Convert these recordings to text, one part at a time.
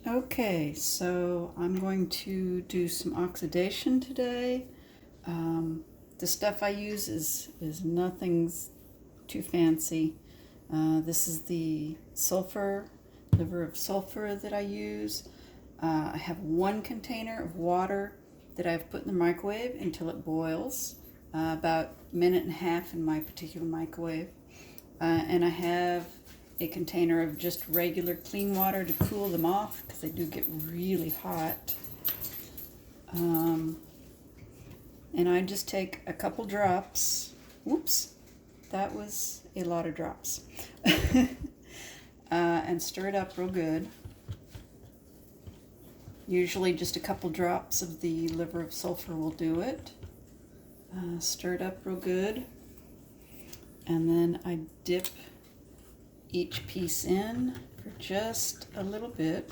Okay, so I'm going to do some oxidation today. The stuff I use is nothing's too fancy. This is the liver of sulfur that I use. I have one container of water that I've put in the microwave until it boils, about a minute and a half in my particular microwave. And I have a container of just regular clean water to cool them off because they do get really hot. And I just take a couple drops. Whoops, that was a lot of drops. And stir it up real good. Usually just a couple drops of the liver of sulfur will do it. Stir it up real good. And then I dip each piece in for just a little bit.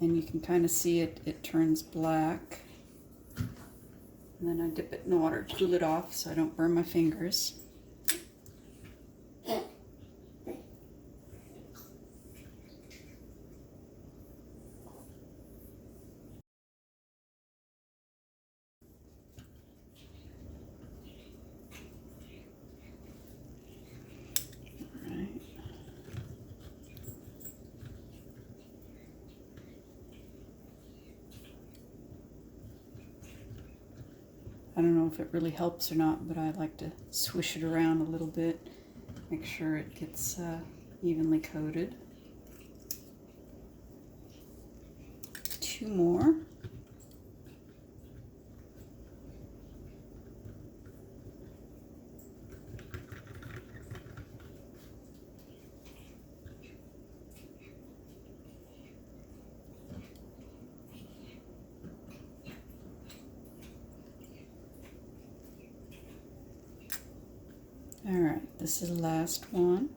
And you can kind of see it turns black. And then I dip it in the water to cool it off so I don't burn my fingers. I don't know if it really helps or not, but I like to swish it around a little bit, make sure it gets evenly coated. Two more. All right, this is the last one.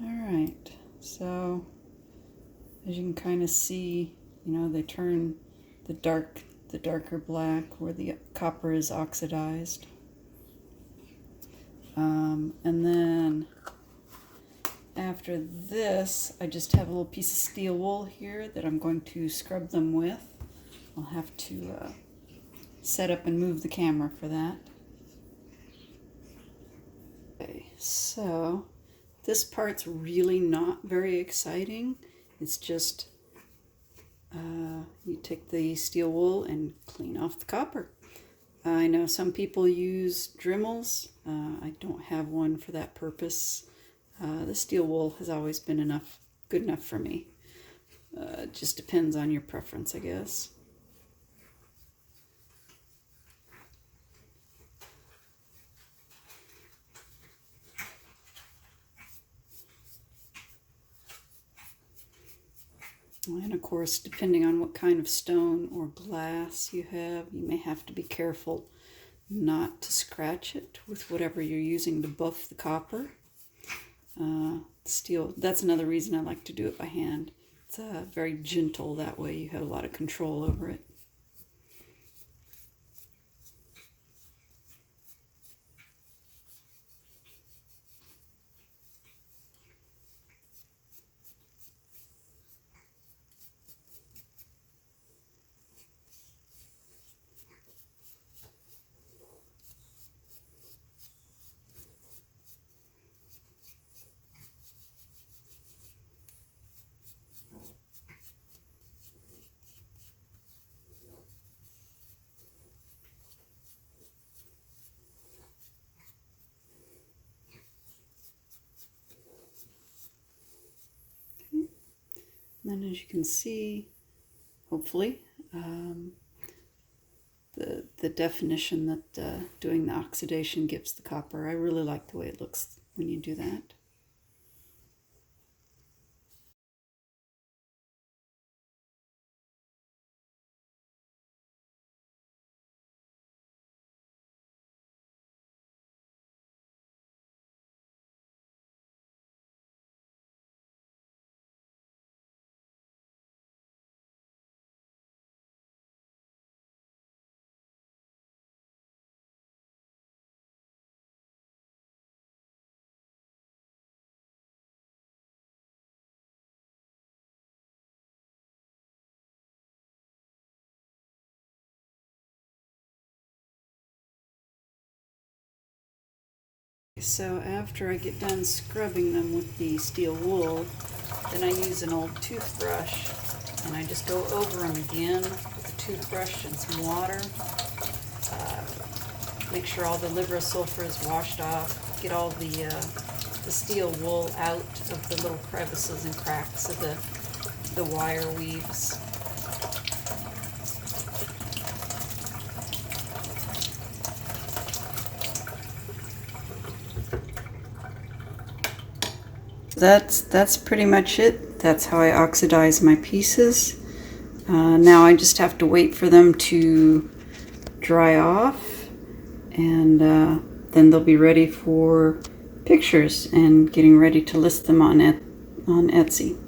All right, so as you can kind of see, they turn the darker black where the copper is oxidized. And then after this, I just have a little piece of steel wool here that I'm going to scrub them with. I'll have to set up and move the camera for that. Okay, so this part's really not very exciting. It's just you take the steel wool and clean off the copper. I know some people use Dremels. I don't have one for that purpose. The steel wool has always been good enough for me. It just depends on your preference, I guess. And of course, depending on what kind of stone or glass you have, you may have to be careful not to scratch it with whatever you're using to buff the copper. Steel, that's another reason I like to do it by hand. It's very gentle, that way you have a lot of control over it. And then as you can see, hopefully, the definition that doing the oxidation gives the copper. I really like the way it looks when you do that. So after I get done scrubbing them with the steel wool, then I use an old toothbrush and I just go over them again with a toothbrush and some water. Make sure all the liver sulfur is washed off, get all the steel wool out of the little crevices and cracks of the wire weaves. That's pretty much it. That's how I oxidize my pieces. Now I just have to wait for them to dry off, and then they'll be ready for pictures and getting ready to list them on Etsy.